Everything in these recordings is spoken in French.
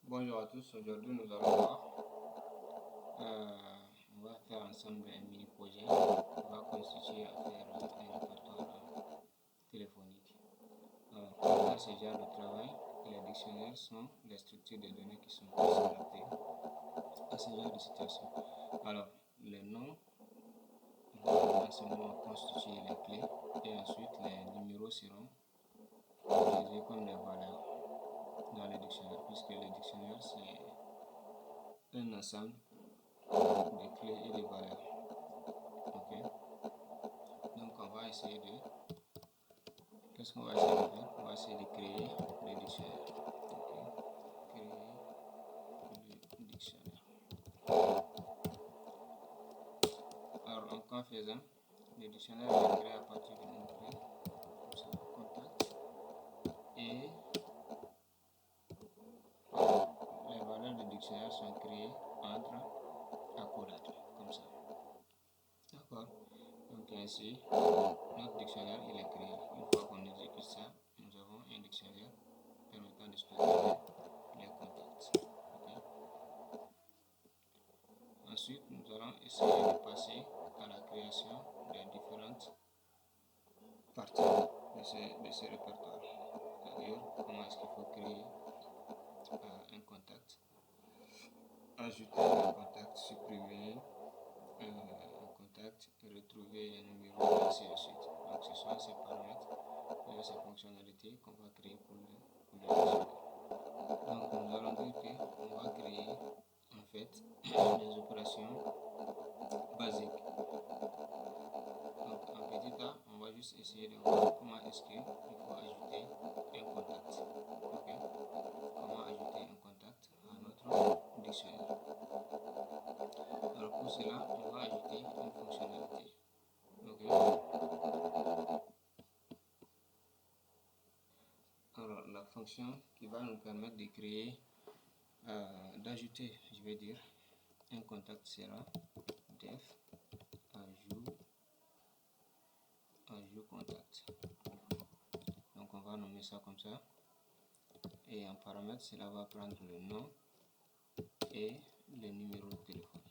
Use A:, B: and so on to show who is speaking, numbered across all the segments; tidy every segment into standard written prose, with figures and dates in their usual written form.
A: Bonjour à tous, aujourd'hui nous allons voir, on va faire ensemble un mini projet, on va constituer à faire un répertoire téléphonique. Alors, pour faire ce genre de travail, les dictionnaires sont les structures de données qui sont plus adaptées à ce genre de situation. Alors, les noms vont à ce moment constituer les clés et ensuite les numéros seront utilisés comme des valeurs dans les dictionnaires, puisque les dictionnaires c'est un ensemble de clés et de valeurs. Ok, donc on va essayer de qu'est-ce qu'on va essayer de faire? On va essayer de créer le dictionnaire. Ok, créer le dictionnaire. Alors en faisant, le dictionnaire est créé à partir de mon clé, comme ça, contact, et les valeurs du dictionnaire sont créées entre accolades, comme ça. D'accord. Donc ainsi, notre dictionnaire il est créé. Une fois qu'on exécute ça, nous avons un dictionnaire permettant de stocker les contacts. Okay. Ensuite, nous allons essayer de passer à la création des différentes parties de ce répertoire. C'est-à-dire comment est-ce qu'il faut créer un contact, ajouter un contact, supprimer un contact, retrouver un numéro, et ainsi de suite. Donc ce sont ces paramètres et ces fonctionnalités qu'on va créer pour le dictionnaire. Donc nous allons dire qu'on va créer en fait des opérations basiques. Donc en petit A, on va juste essayer de voir comment est-ce qu'il faut ajouter un contact. Okay? Comment ajouter un contact à notre dictionnaire. Alors pour cela, on va ajouter une fonctionnalité. Okay? Alors la fonction qui va nous permettre de créer, d'ajouter, je vais dire, un contact sera def ajout contact. Donc on va nommer ça comme ça. Et en paramètre, cela va prendre le nom et le numéro de téléphone.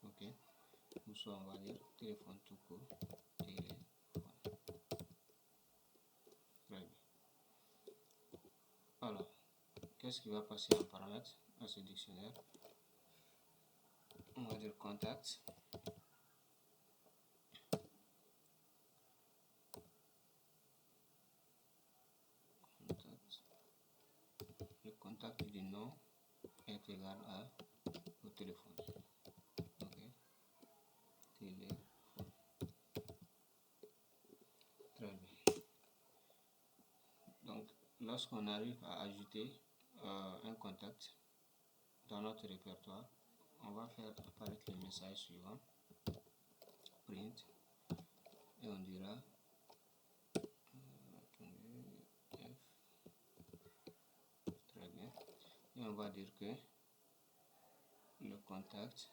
A: Ok. Ou soit on va dire téléphone tout court. Téléphone. Très bien. Alors, qu'est-ce qui va passer en paramètre à ce dictionnaire? On va dire contact. Le contact du nom est égal au téléphone. Ok. Téléphone. Très bien. Donc, lorsqu'on arrive à ajouter un contact dans notre répertoire, on va faire apparaître le message suivant, print, et on dira F. Très bien. Et on va dire que le contact,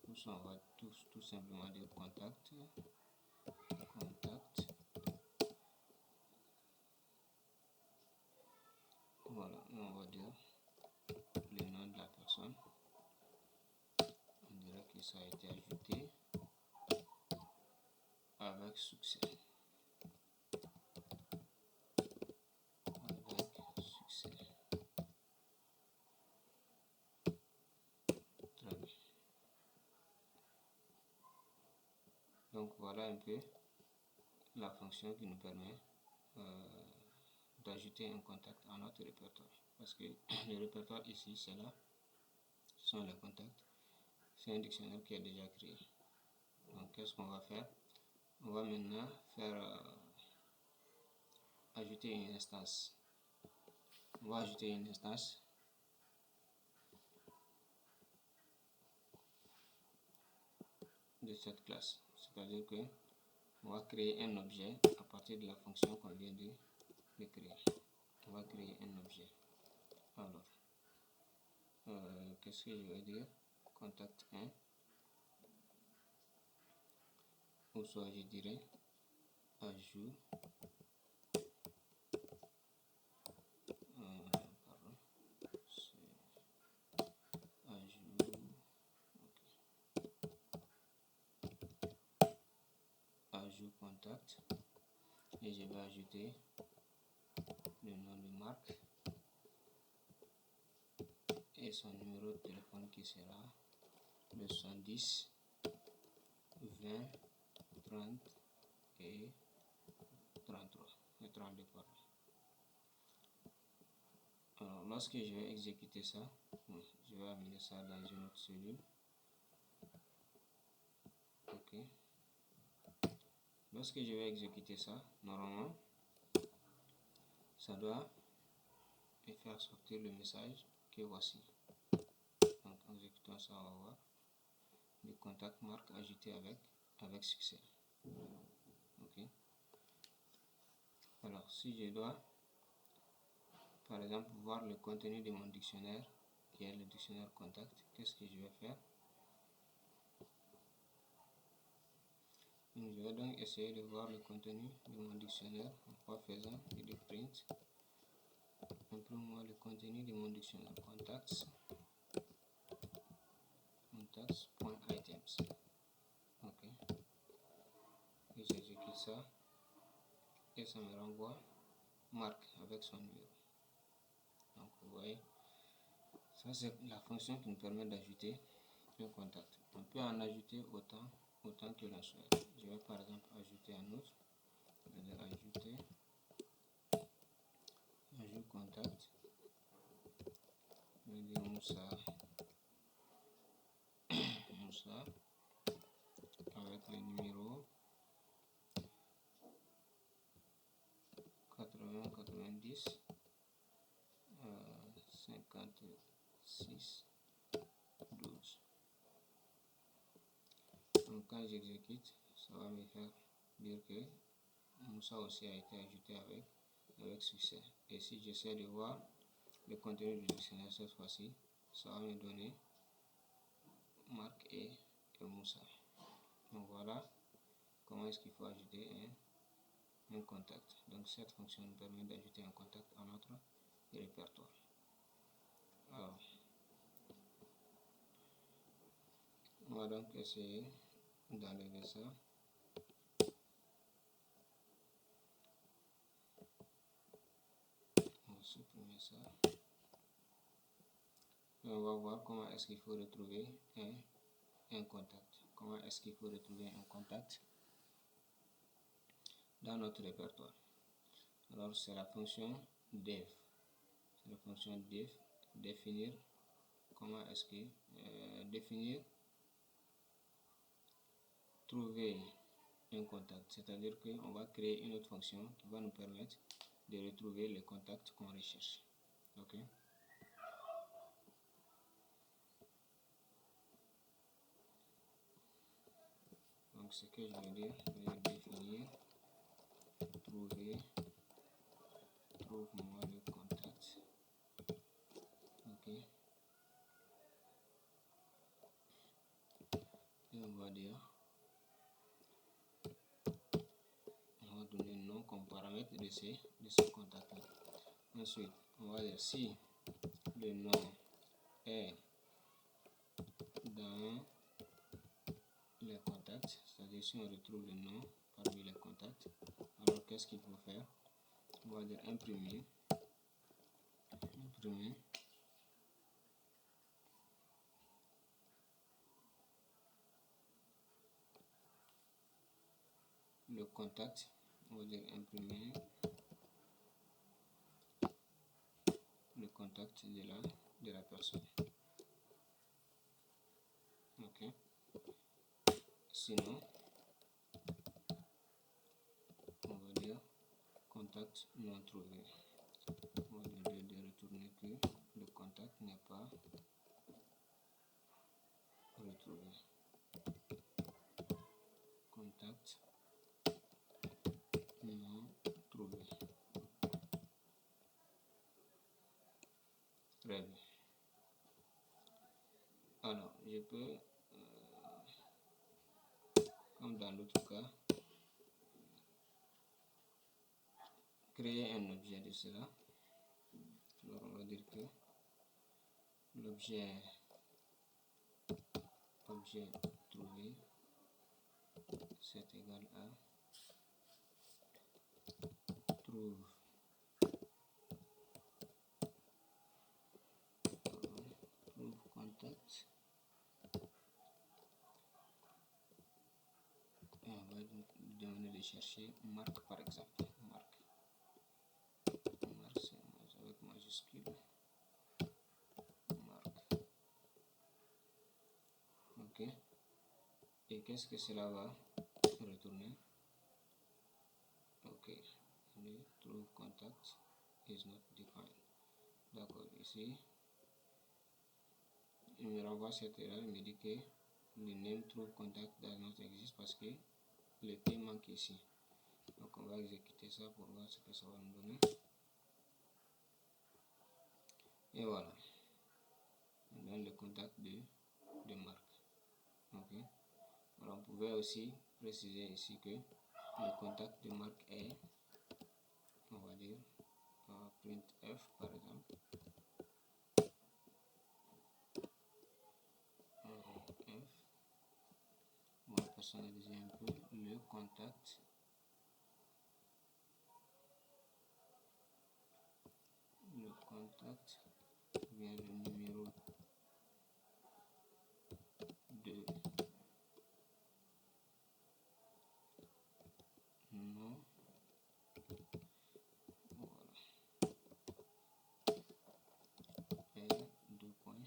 A: ou soit on va tout simplement dire contact, voilà, et on va dire le nom de la personne, on dirait que ça a été ajouté avec succès. Très bien. Donc voilà un peu la fonction qui nous permet d'ajouter un contact à notre répertoire. Parce que le répertoire ici, c'est là, ce sont les contacts. C'est un dictionnaire qui est déjà créé. Donc qu'est-ce qu'on va faire? On va maintenant faire ajouter une instance. On va ajouter une instance de cette classe. C'est-à-dire que on va créer un objet à partir de la fonction qu'on vient de créer. On va créer un objet. Alors, qu'est-ce que je vais dire? Contact 1. Ou soit je dirais ajout, ajout contact, et je vais ajouter le nom de marque et son numéro de téléphone qui sera le 70 20 30 et 33 et 32 pardon. Alors lorsque je vais exécuter ça, je vais amener ça dans une autre cellule. Ok. Lorsque je vais exécuter ça, normalement, ça doit me faire sortir le message que voici. Donc en exécutant ça, on va voir le contact marque ajouté avec succès. Ok. Alors si je dois par exemple voir le contenu de mon dictionnaire qui est le dictionnaire contact, qu'est-ce que je vais faire? Donc, je vais donc essayer de voir le contenu de mon dictionnaire en faisant le print. Imprime-moi le contenu de mon dictionnaire contacts.items. Ok. Et j'exécute ça et ça me renvoie marque avec son numéro. Donc vous voyez, ça c'est la fonction qui nous permet d'ajouter un contact. On peut en ajouter autant que l'on souhaite. Je vais par exemple ajouter un autre. Je vais ajouter ajout contact. Je vais dire Moussa avec le numéro 80 90 56 12. Donc quand j'exécute, ça va me faire dire que Moussa aussi a été ajouté avec succès. Et si j'essaie de voir le contenu du dictionnaire cette fois-ci, ça va me donner Marc et Moussa. Donc voilà comment est-ce qu'il faut ajouter un contact. Donc cette fonction nous permet d'ajouter un contact à notre répertoire. Alors, on va donc essayer d'enlever ça. On va supprimer ça. Et on va voir comment est-ce qu'il faut retrouver un contact. Comment est-ce qu'il faut retrouver un contact dans notre répertoire. Alors c'est la fonction def. C'est la fonction def, définir comment est-ce que définir, trouver un contact. C'est-à-dire qu'on va créer une autre fonction qui va nous permettre de retrouver les contacts qu'on recherche. Ok. Donc ce que je vais dire, je vais définir, trouve-moi le contact. Ok. Et on va dire, on va donner le nom comme paramètre de ce contact là. Ensuite, on va dire si le nom est dans les contacts, c'est-à-dire si on retrouve le nom parmi les contacts, alors qu'est-ce qu'il faut faire? On va dire imprimer le contact, on va dire imprimer le contact de la personne. Ok. Sinon, on va dire contact non trouvé. On va dire de retourner que le contact n'est pas retrouvé. Contact non trouvé. Très bien. Alors, je peux, comme dans l'autre cas, créer un objet de cela. Alors on va dire que l'objet trouvé c'est égal à trouve contact, et on va demander de chercher marque par exemple. Marque c'est avec majuscule, marque. Ok, et qu'est-ce que cela va retourner? Ok, le trouve contact is not defined. D'accord, ici il me renvoie cette erreur, il me dit que le name trouve contact does not exist parce que le T manque ici. Donc on va exécuter ça pour voir ce que ça va nous donner. Et voilà, on donne le contact de marque. Ok, alors on pouvait aussi préciser ici que le contact de marque est, on va dire printf par exemple, f, on va personnaliser un peu le contact vient le numéro de nom, voilà, et deux points,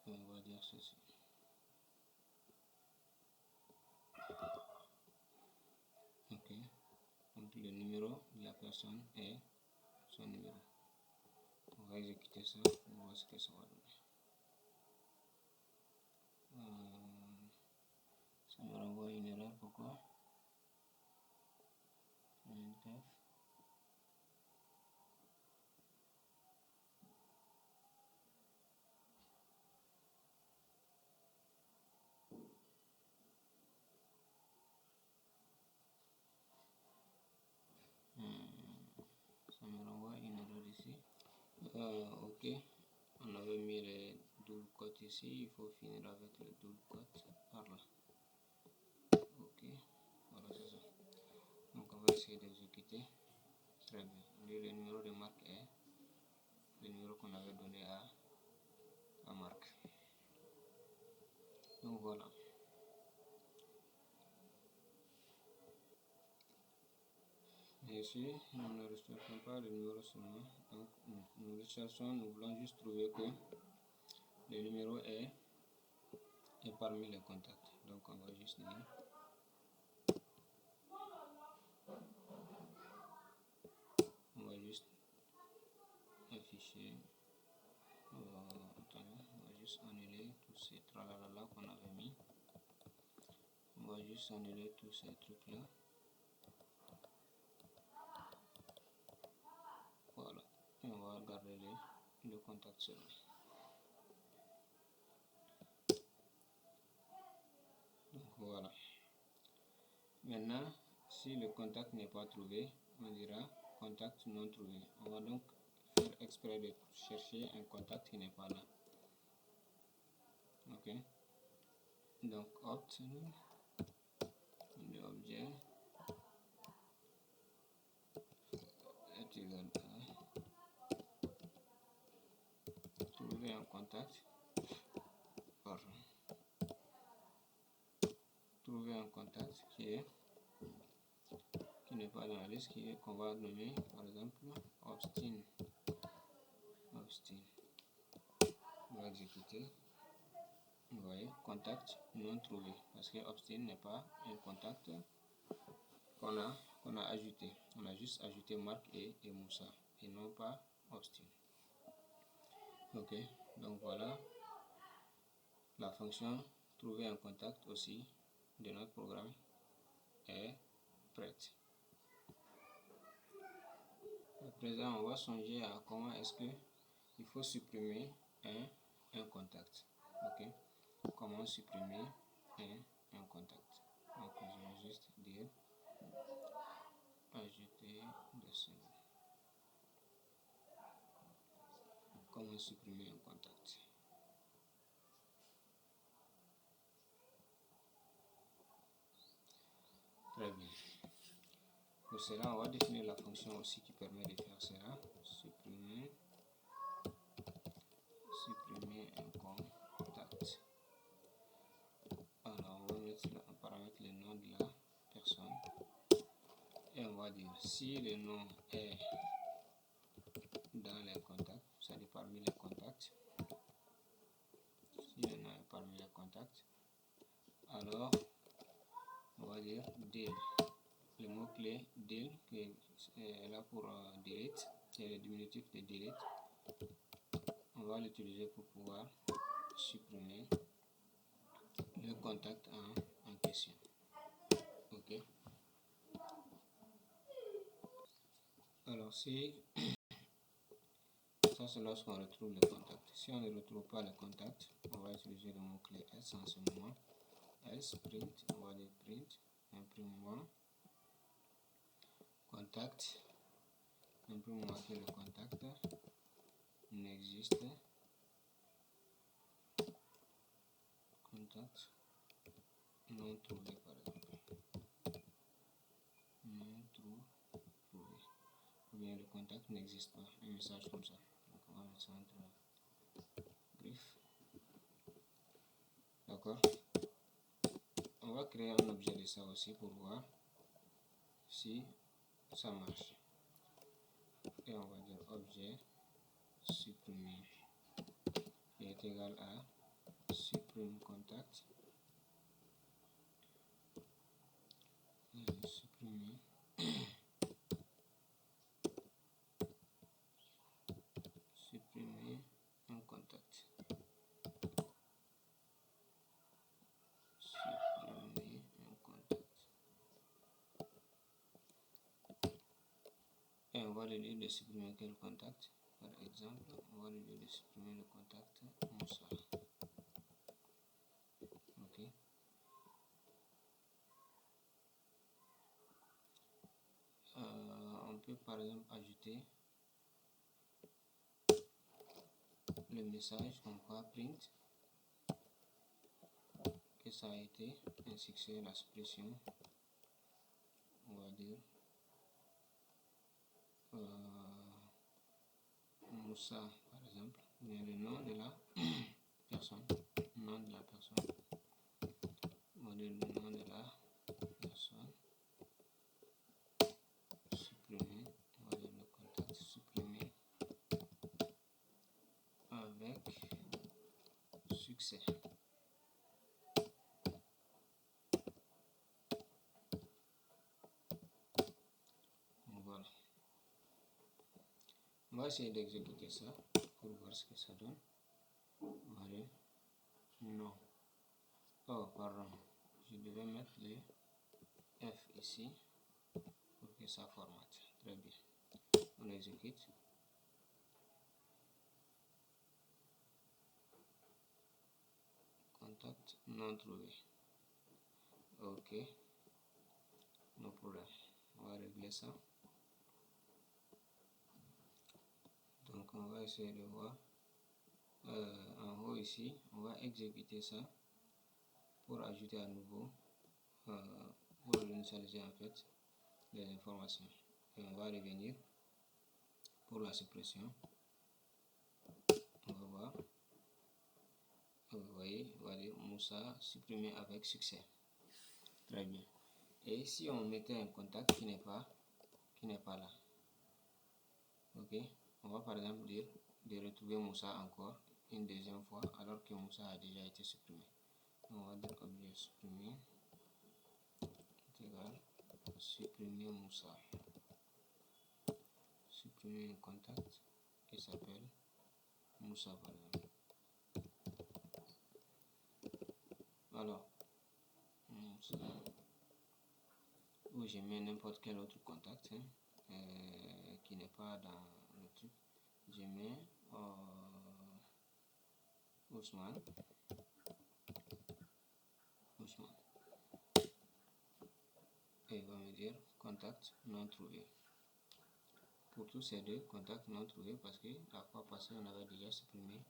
A: et on va dire ceci. Ok, donc le numéro de la personne est son numéro. On va exécuter ça pour voir ce que ça va donner. Ça me renvoie une erreur, pourquoi? Ça me renvoie une erreur ici. Ok, on avait mis les double quotes ici, il faut finir avec le double quote par là. Ok, voilà, c'est ça. Donc on va essayer d'exécuter. Très bien. Le numéro de marque est le numéro qu'on avait donné à marque. Donc voilà. Et ici, nous ne recherchons pas le numéro seulement. Donc nous recherchons, nous voulons juste trouver que le numéro est parmi les contacts. Donc on va juste dire afficher. Attends, on va juste annuler tous ces tralala qu'on avait mis. On va juste annuler tous ces trucs là. Voilà, et on va garder le contact seulement. Donc voilà. Maintenant, si le contact n'est pas trouvé, on dira contact non trouvé. On va donc faire exprès de chercher un contact qui n'est pas là. Ok. Donc opt de objet est égal à trouver un contact. Pardon. Trouver un contact qui n'est pas dans la liste, qu'on va nommer par exemple Obstin. On va exécuter. Vous voyez, contact non trouvé, parce que Obstin n'est pas un contact qu'on a ajouté. On a juste ajouté Marc et Moussa, et non pas Obstin. Ok, donc voilà, la fonction trouver un contact aussi de notre programme est prête. À présent, on va songer à comment est-ce que il faut supprimer un contact. Ok, comment supprimer un contact. Donc je vais juste dire ajouter des symboles. Comment supprimer un contact? Très bien. Pour cela, on va définir la fonction aussi qui permet de faire cela. Supprimer un contact. Alors, on va mettre en paramètre le nom de la personne. Et on va dire si le nom est dans les contacts, c'est-à-dire parmi les contacts. Si le nom est parmi les contacts, alors on va dire del. Le mot-clé del qui est là pour delete, c'est le diminutif de delete. On va l'utiliser pour pouvoir supprimer le contact en question. Ok. Alors si ça c'est lorsqu'on retrouve le contact. Si on ne retrouve pas le contact, on va utiliser le mot-clé else en ce moment. Else print, on va dire print, imprime-moi contact, imprime-moi que le contact n'existe contact non trouvé par exemple. Non trouvé. Ou bien le contact n'existe pas. Un message comme ça. Donc on va mettre ça entre griffes. D'accord. On va créer un objet de ça aussi pour voir si ça marche. Et on va dire objet supprimer qui est égal à supprime contact. Supprimer un contact. Supprimer un contact. Et on va lui dire de supprimer quel contact. Par exemple, on va lui dire de supprimer le contact Moussa. Ok. On peut par exemple ajouter le message comme quoi print que ça a été un succès la suppression. On va dire Moussa par exemple, bien le nom de la personne, nom de la personne, on va dire le nom de la personne, supprimer, on va dire le contact supprimer avec succès. Voilà. On va essayer d'exécuter ça pour voir ce que ça donne. Voilà. Non. Oh, pardon. Je devais mettre les F ici pour que ça formate. Très bien. On exécute. Contact non trouvé. Ok. No problème. On va régler ça. Donc on va essayer de voir en haut ici. On va exécuter ça pour ajouter à nouveau, pour initialiser en fait les informations. Et on va revenir pour la suppression. On va voir. Vous voyez, on va dire Moussa supprimé avec succès. Très bien. Et si on mettait un contact qui n'est pas là, ok, on va par exemple dire de retrouver Moussa encore une deuxième fois alors que Moussa a déjà été supprimé. On va dire objet supprimer est égal supprimer Moussa. Supprimer un contact qui s'appelle Moussa par exemple. Alors, Moussa, ou je mets n'importe quel autre contact qui n'est pas dans le truc. Je mets Ousmane. Et il va me dire contact non trouvé. pour tous ces deux contacts non trouvés parce que la fois passée on avait déjà supprimé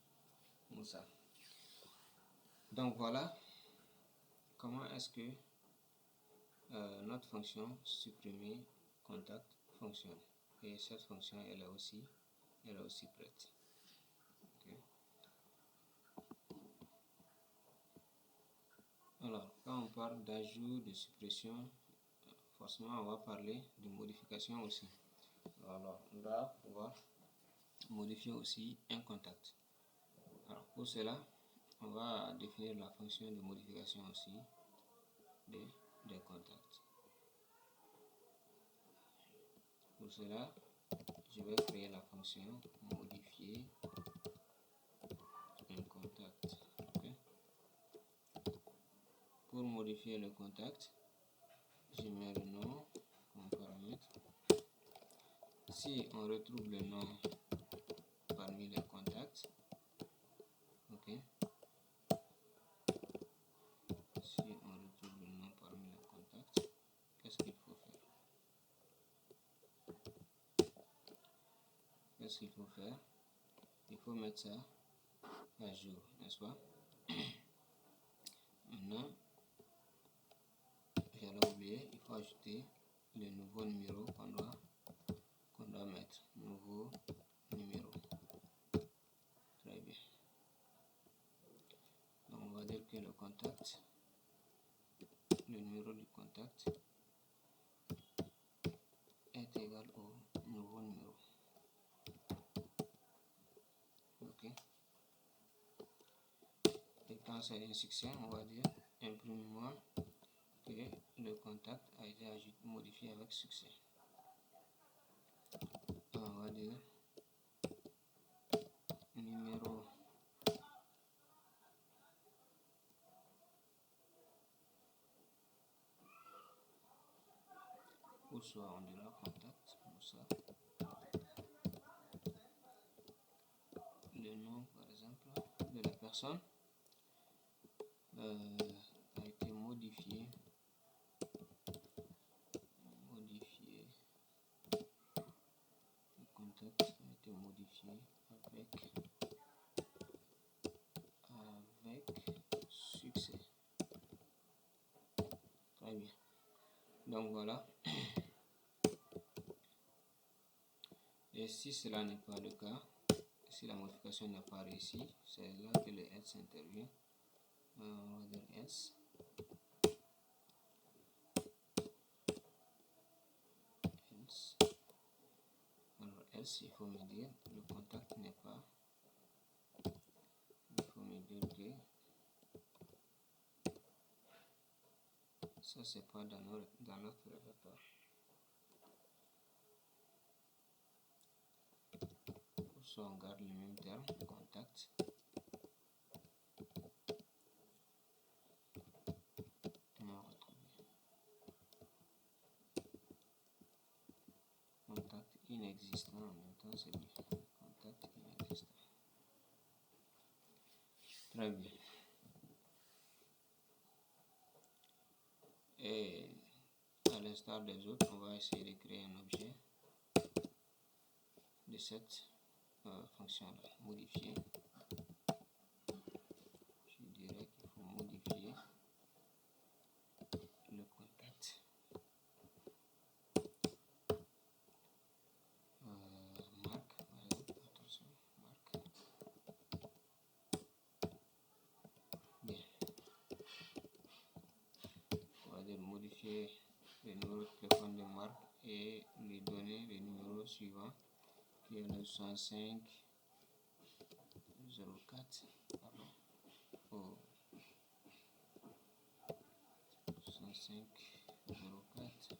A: Moussa. Donc voilà comment est-ce que notre fonction supprimer contact fonctionne. Et cette fonction elle est aussi prête. Okay. Alors quand on parle d'ajout, de suppression, forcément on va parler de modification aussi. Alors on va pouvoir modifier aussi un contact. Alors pour cela on va définir la fonction de modification aussi des contacts. Pour cela je vais créer la fonction modifier un contact. Okay. Pour modifier le contact, je mets le nom comme paramètre. Si on retrouve le nom parmi les contacts, ok. Si on retrouve le nom parmi les contacts, qu'est-ce qu'il faut faire? Qu'est-ce qu'il faut faire? Il faut mettre ça à jour, n'est-ce pas? Maintenant, j'allais oublier, il faut ajouter le nouveau numéro qu'on doit mettre. Nouveau numéro. Très bien. Donc on va dire que le contact, le numéro du contact est égal au nouveau numéro. Ok. Et quand c'est un succès, on va dire imprime-moi que le contact a été modifié avec succès. On va dire numéro ou soit on dira contact ou ça. Le nom par exemple de la personne a été modifié. Le contact a été modifié avec succès. Très bien. Donc voilà. Et si cela n'est pas le cas, si la modification n'a pas réussi, c'est là que le else intervient. On va dire else. Alors else, il faut me dire le contact n'est pas. Il faut me dire que ça c'est pas dans notre répertoire. Soit on garde le même terme, contact. On va retrouver contact inexistant en même temps, c'est bien. Contact inexistant. Très bien. Et à l'instar des autres, on va essayer de créer un objet de cette fonction-là. Modifier. Je dirais qu'il faut modifier le contact. Marque, par exemple, attention, marque. Bien. On va dire modifier le numéro de téléphone de marque et lui donner le numéro suivant qui est le 65 04. Pardon. Oh. 65 04.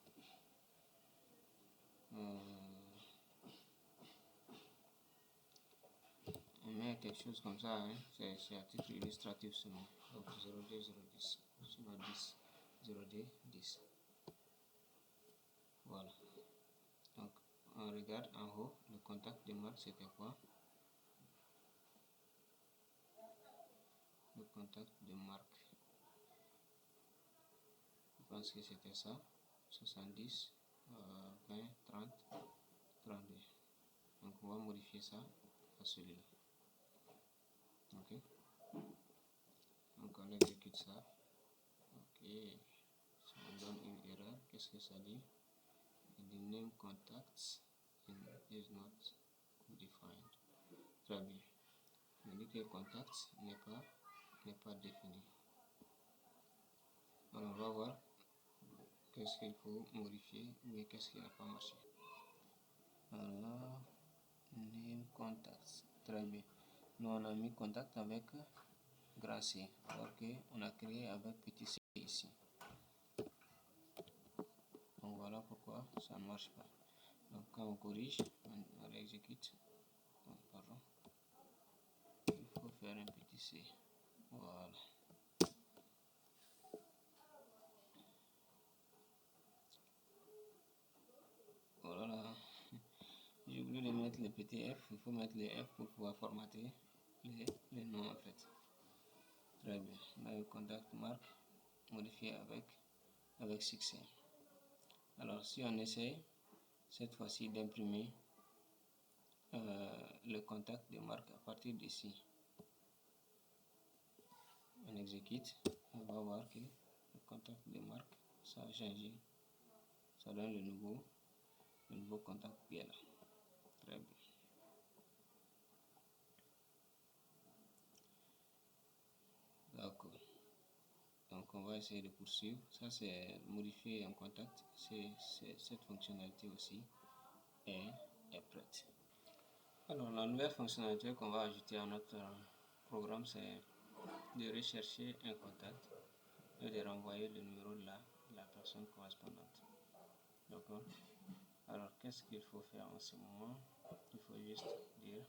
A: On met quelque chose comme ça, hein? C'est à titre illustratif seulement. Donc 02 010, 010 02 10. Voilà. Donc on regarde en haut, le contact de marque c'était quoi? Le contact de marque. Je pense que c'était ça. 70 20 30 32. Donc on va modifier ça à celui-là. Ok. Donc on exécute ça. Ok. Ça me donne une erreur. Qu'est-ce que ça dit? Il dit name contacts is not defined. Très bien. Il dit que contact n'est pas défini. Alors on va voir qu'est-ce qu'il faut modifier ou qu'est-ce qui n'a pas marché. Alors, name contacts. Très bien. Nous on a mis contact avec grand C, alors qu'on a créé avec petit c ici. Donc voilà pourquoi ça ne marche pas. Donc quand on corrige, on réexécute. Pardon. Il faut faire un petit c. Voilà. Voilà. J'ai oublié de mettre le petit f. Il faut mettre le f pour pouvoir formater les noms en fait. Très bien. Là, le contact marque modifié avec succès. Alors si on essaye cette fois-ci d'imprimer le contact de marque à partir d'ici, on exécute, on va voir que le contact de marque ça a changé, ça donne le nouveau contact qui est là. Très bien. D'accord. Donc on va essayer de poursuivre. Ça c'est modifier un contact. Cette fonctionnalité aussi est prête. Alors la nouvelle fonctionnalité qu'on va ajouter à notre programme, c'est de rechercher un contact et de renvoyer le numéro de la personne correspondante. D'accord. Alors qu'est-ce qu'il faut faire en ce moment? Il faut juste dire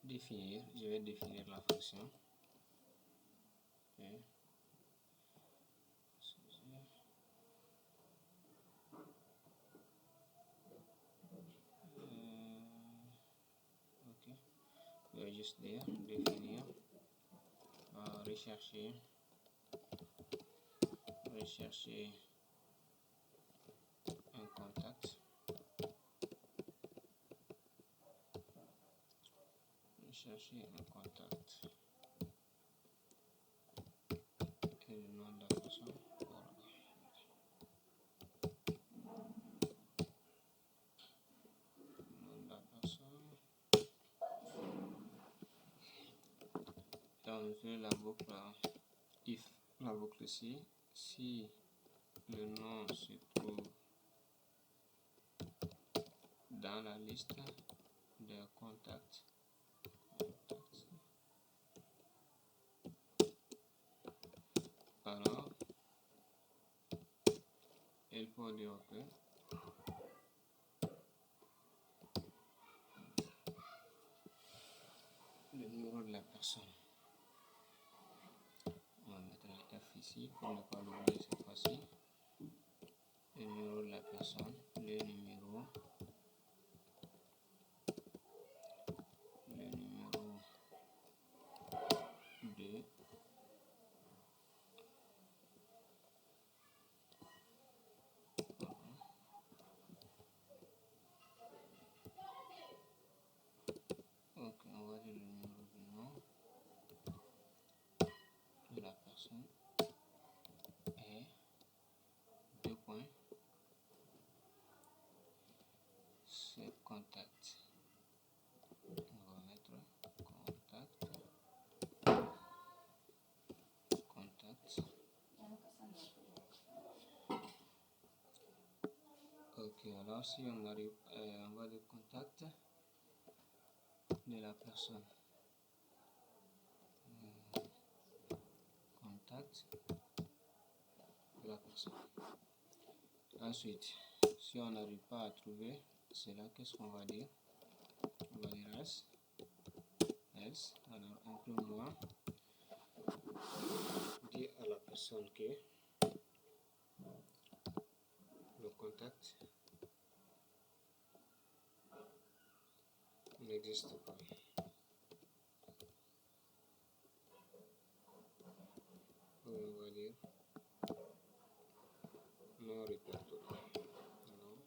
A: définir. Je vais définir la fonction. Okay. Ok. Je vais juste dire définir, rechercher un contact. Rechercher un contact. Et le nom de la personne. Voilà. Le nom de la personne. Et on fait la boucle if. La boucle ici. Si le nom se trouve dans la liste de contacts, alors il faut dire que le numéro de la personne, on va mettre un F ici pour ne pas l'oublier cette fois-ci. Le numéro de la personne, le numéro de ok, on va dire le numéro du nom de la personne et deux points ce contact. On va mettre contact. Ok, alors si on arrive, on va dire contact de la personne. Contact de la personne. Ensuite, si on n'arrive pas à trouver cela, qu'est-ce qu'on va dire? On va dire else. Alors imprime-moi, dis à la personne que le contact n'existe pas. On va dire non répertorié. Non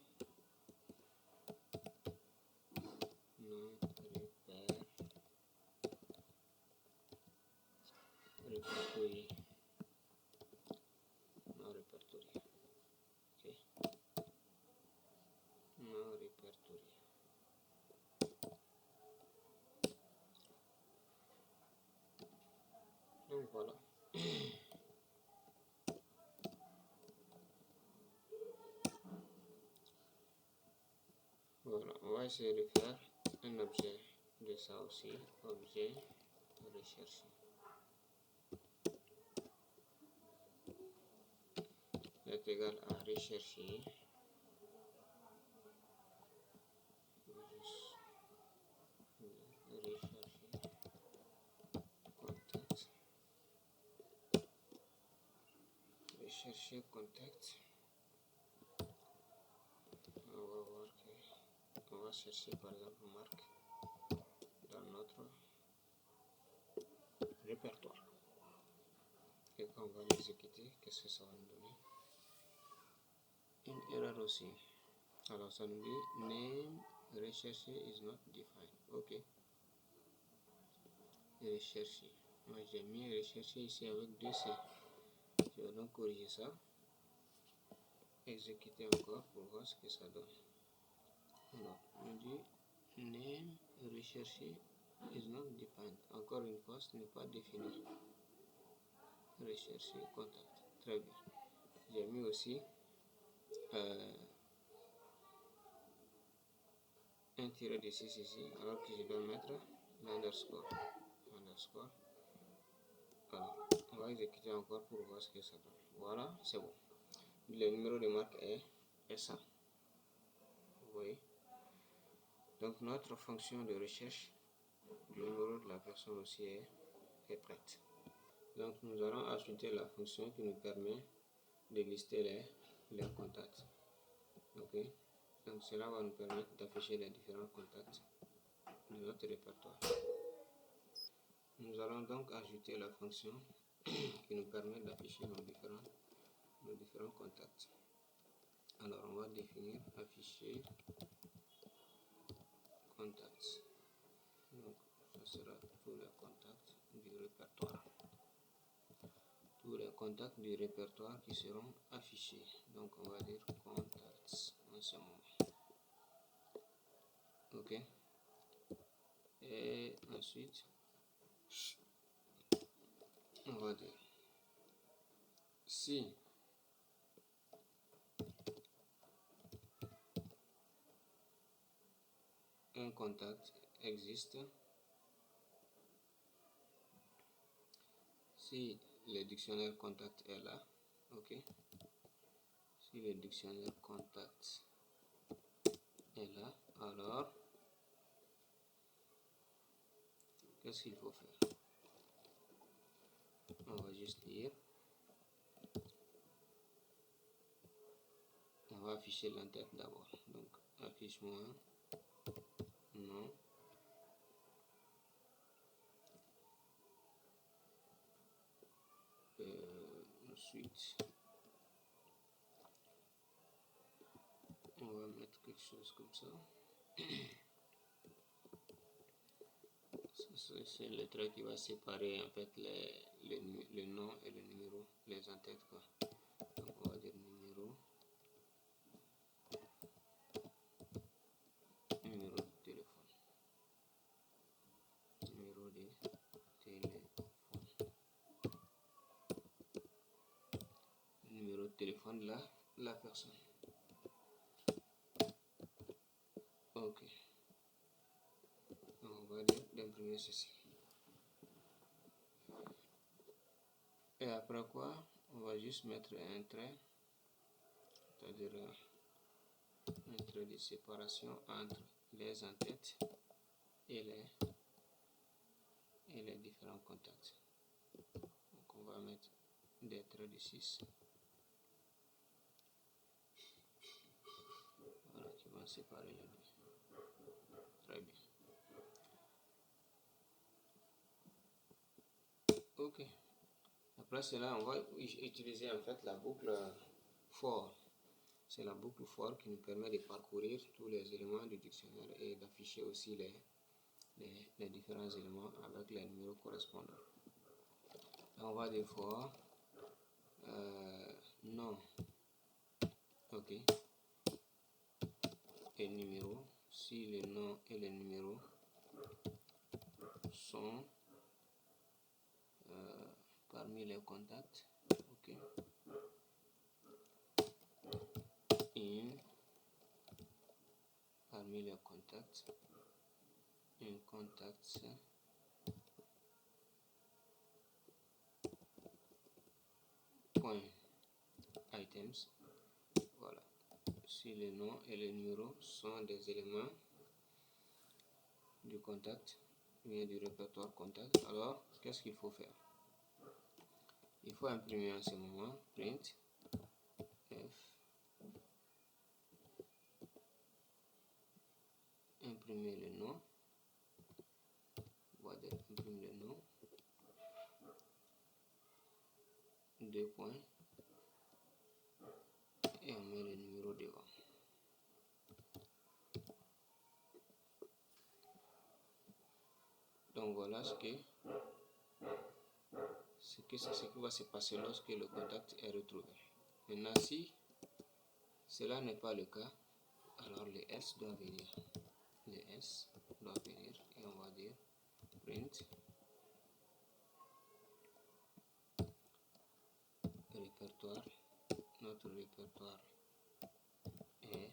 A: Voilà. Voilà, on va essayer de faire un objet de ça aussi, objet recherché. Est égal à rechercher. Rechercher contact. On va voir que on va chercher par exemple marque dans notre répertoire. Et quand on va l'exécuter, qu'est-ce que ça va nous donner? Une erreur aussi. Alors ça nous dit name recherché is not defined. Ok. Recherché. Moi j'ai mis recherché ici avec 2C. Je vais donc corriger ça. Exécuter encore pour voir ce que ça donne. Alors, on dit name recherché is not defined. Encore une fois, ce n'est pas défini. Rechercher contact. Très bien. J'ai mis aussi un tiré de 6 ici, alors que je dois mettre l'underscore. Alors, on va exécuter encore pour voir ce que ça donne. Voilà, c'est bon. Le numéro de marque est ça. Vous voyez? Donc, notre fonction de recherche du numéro de la personne aussi est prête. Donc, nous allons ajouter la fonction qui nous permet de lister les contacts. Ok? Donc, cela va nous permettre d'afficher les différents contacts de notre répertoire. Nous allons donc ajouter la fonction qui nous permet d'afficher nos différents contacts. Alors, on va définir afficher contacts. Donc, ça sera tous les contacts du répertoire. Tous les contacts du répertoire qui seront affichés. Donc, on va dire contacts en ce moment. Ok. Et ensuite, on va dire si un contact existe, si le dictionnaire contact est là, ok, si le dictionnaire contact est là, alors qu'est-ce qu'il faut faire? On va juste dire, on va afficher l'entête d'abord. Donc, affiche-moi nom. Ensuite, on va mettre quelque chose comme ça. C'est le trait qui va séparer en fait le nom et le numéro, les entêtes quoi. Donc on va dire numéro de téléphone. Numéro de téléphone. Numéro de téléphone de la personne. Ok. Donc on va dire d'imprimer ceci. Et après quoi, on va juste mettre un trait, c'est-à-dire un trait de séparation entre les entêtes et les différents contacts. Donc on va mettre des traits de 6. Voilà, qui vont séparer les deux. Très bien. Ok. Après cela, on va utiliser en fait la boucle for. C'est la boucle for qui nous permet de parcourir tous les éléments du dictionnaire et d'afficher aussi les différents éléments avec les numéros correspondants. Là, on va dire for nom, ok, et numéro. Si le nom et le numéro sont parmi les contacts. Ok. In parmi les contacts. In contacts. Point items. Voilà. Si le nom et le numéro sont des éléments du contact, bien du répertoire contact, alors qu'est-ce qu'il faut faire? Il faut imprimer en ce moment print f, imprimer le nom, voilà, imprimer le nom, 2 points, et on met le numéro devant. Donc voilà ce qui va se passer lorsque le contact est retrouvé. Maintenant, si cela n'est pas le cas, alors le S doit venir. Le S doit venir et on va dire print répertoire. Notre répertoire est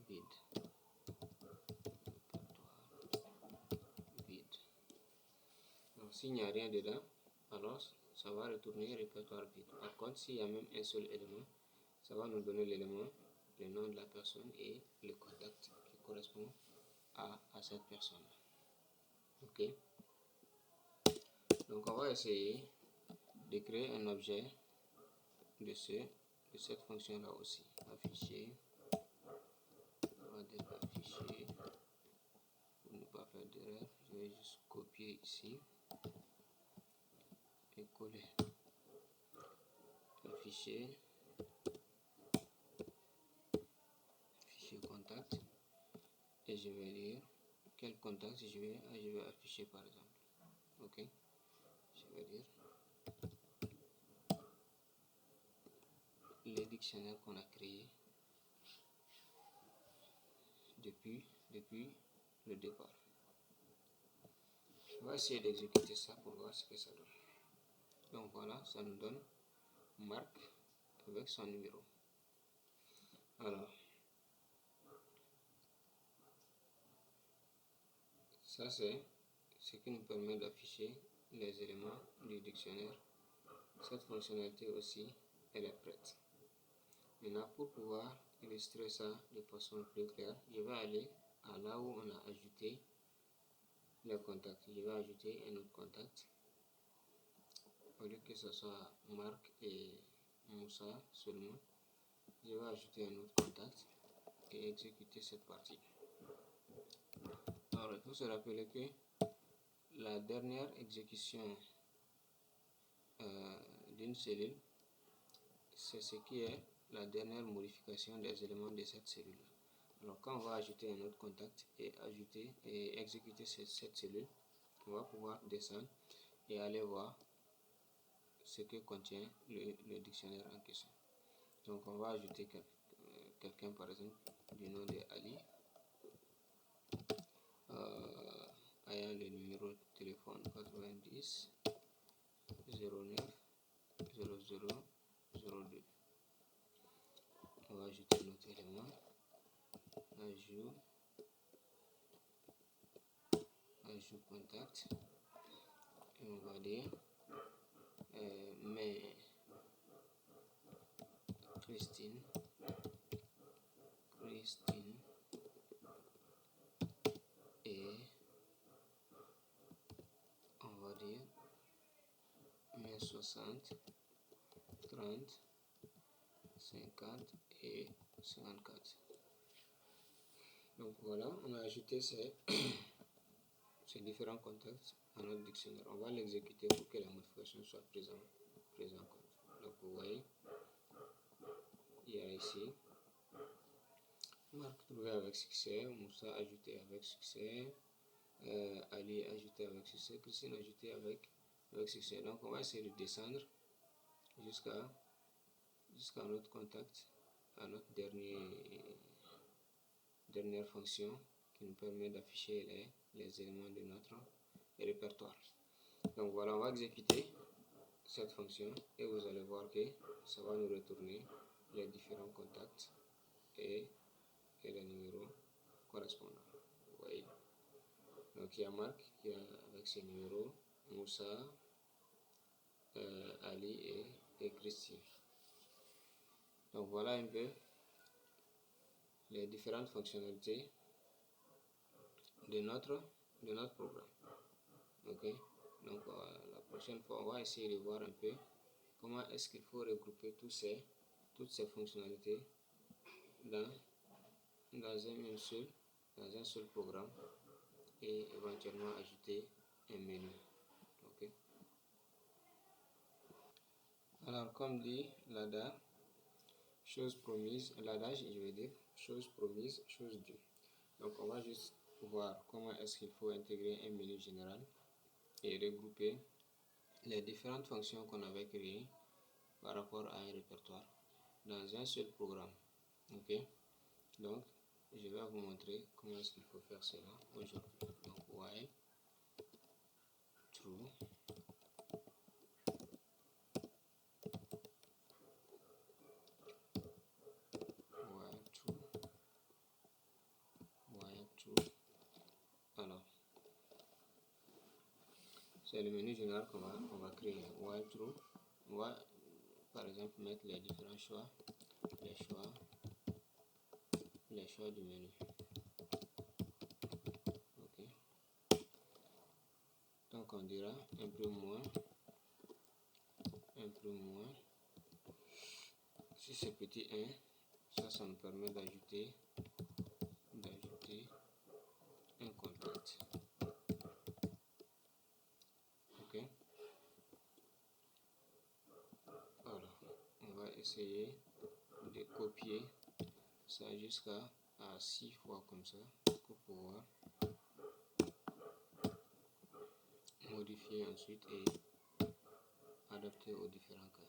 A: vide. Donc s'il n'y a rien dedans, alors ça va retourner répertoire vide. Par contre, s'il y a même un seul élément, ça va nous donner l'élément, le nom de la personne et le contact qui correspond à cette personne. Ok. Donc on va essayer de créer un objet de cette fonction là aussi. Afficher, on va dire afficher pour ne pas faire d'erreur. Je vais juste copier ici et coller. Afficher, fichier contact, et je vais dire quel contact je vais afficher par exemple. Ok, je vais dire les dictionnaires qu'on a créés depuis le départ. On va essayer d'exécuter ça pour voir ce que ça donne. Donc voilà, ça nous donne Marc avec son numéro. Alors, ça c'est ce qui nous permet d'afficher les éléments du dictionnaire. Cette fonctionnalité aussi, elle est prête. Maintenant, pour pouvoir illustrer ça de façon plus claire, je vais aller à là où on a ajouté les contacts. Je vais ajouter un autre contact. Au lieu que ce soit Marc et Moussa seulement, je vais ajouter un autre contact et exécuter cette partie. Alors, il faut se rappeler que la dernière exécution d'une cellule, c'est ce qui est la dernière modification des éléments de cette cellule. Alors quand on va ajouter un autre contact et exécuter cette cellule, on va pouvoir descendre et aller voir ce que contient le dictionnaire en question. Donc on va ajouter quelqu'un par exemple du nom de Ali, ayant le numéro de téléphone 90 09 00 02. On va ajouter notre élément, ajout contact, et on va dire mais Christine et on va dire mais 60 30 50 et 54. Donc voilà, on a ajouté ces différents contacts à notre dictionnaire. On va l'exécuter pour que la modification soit prise en compte. Donc vous voyez, il y a ici Marc trouvé avec succès, Moussa ajouté avec succès, Ali ajouté avec succès, Christine ajouté avec succès. Donc on va essayer de descendre jusqu'à notre contact, à notre dernière fonction qui nous permet d'afficher les éléments de notre répertoire. Donc voilà, on va exécuter cette fonction et vous allez voir que ça va nous retourner les différents contacts et les numéros correspondants. Vous voyez. Donc il y a Marc qui est avec ses numéros, Moussa, Ali et Christine. Donc voilà un peu les différentes fonctionnalités de notre programme. Ok, donc la prochaine fois on va essayer de voir un peu comment est-ce qu'il faut regrouper toutes ces fonctionnalités dans un seul programme et éventuellement ajouter un menu. Ok, alors comme dit l'adage, chose promise, l'adage je vais dire chose promise, chose due. Donc on va juste voir comment est-ce qu'il faut intégrer un menu général et regrouper les différentes fonctions qu'on avait créées par rapport à un répertoire dans un seul programme. Ok, donc je vais vous montrer comment est-ce qu'il faut faire cela aujourd'hui. Donc while true, while true. Alors c'est le menu général qu'on va créer. While true, on va par exemple mettre les différents choix, les choix du menu. Ok, donc on dira imprime moins. Si c'est petit 1, ça me permet d'ajouter un contact. Ok, alors on va essayer de copier ça jusqu'à 6 fois comme ça pour pouvoir modifier ensuite et adapter aux différents cas.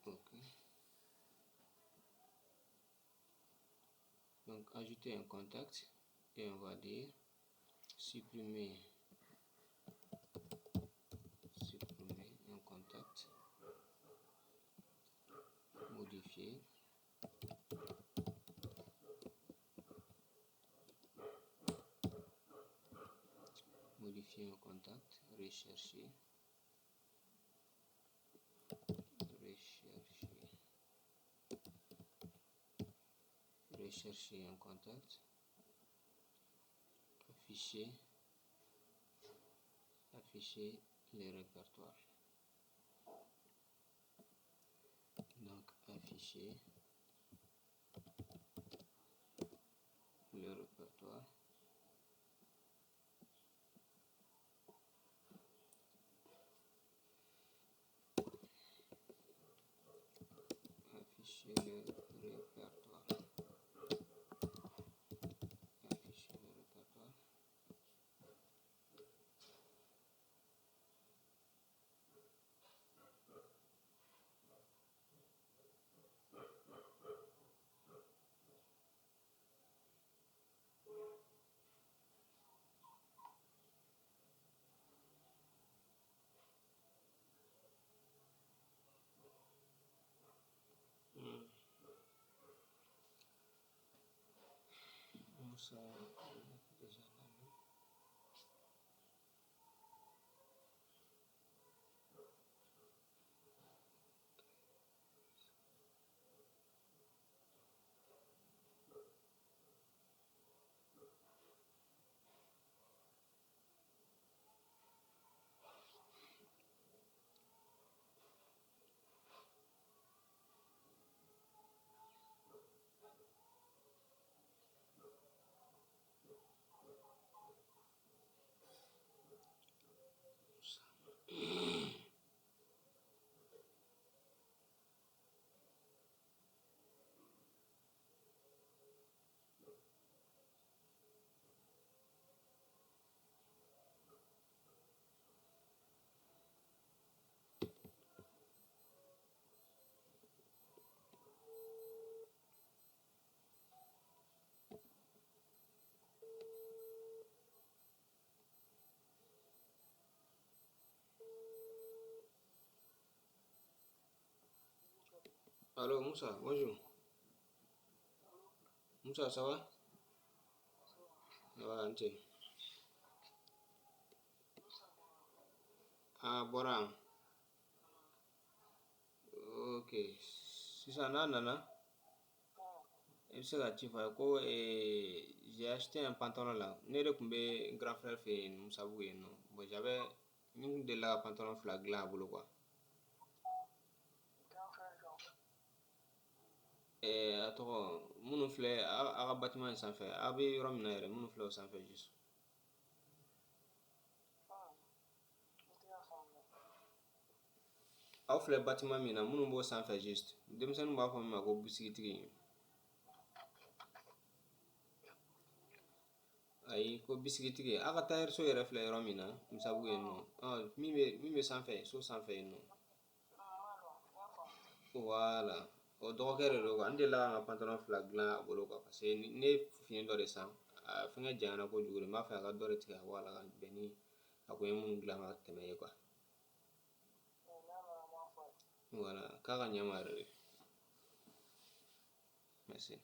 A: Okay. Donc ajouter un contact et on va dire supprimer un contact, modifier, un contact, rechercher un contact, afficher les répertoires. Donc afficher le répertoire. Afficher le répertoire. Ça déjà là. Allô, Moussa, bonjour. Moussa, ça va? Ça va, Ante. Ah, Boran. Ok. Sisan n'a nana, i bɛ se ka ci fɔ a ye ko j'ai acheté un pantalon là. Ne de tun bɛ n grand frère fɛ yen Musabugu yen nɔ. Bon, j'avais n kun delila ka pantalon fila dilan a bolo quoi. A tɔgɔ minnu filɛ a ka bâtiment in sanfɛ a bɛ yɔrɔ min na yɛrɛ minnu filɛ o sanfɛ juste. Aw filɛ bâtiment min na minnu b'o sanfɛ juste. Denmisɛnninw b'a fɔ min ma ko bisigitigi. Ayi ko bisigitigi a ka tailleur so yɛrɛ filɛ yɔrɔ min na Musabugu yen nɔ min bɛ sanfɛ so sanfɛ yen nɔ. Voilà o dɔgɔkɛ de don quoi n delila ka n ka pantalon fila dilan a bolo quoi parce que ne ye fini dɔ de san a fɛngɛ janyana kojugu de n b'a fɛ a ka dɔ de tigɛ ka bɔ a la ka bɛn ni a kun ye minnu dilan ka tɛmɛ ye quoi. Voilà k'a ka ɲɛ ma yɛrɛ de. Merci.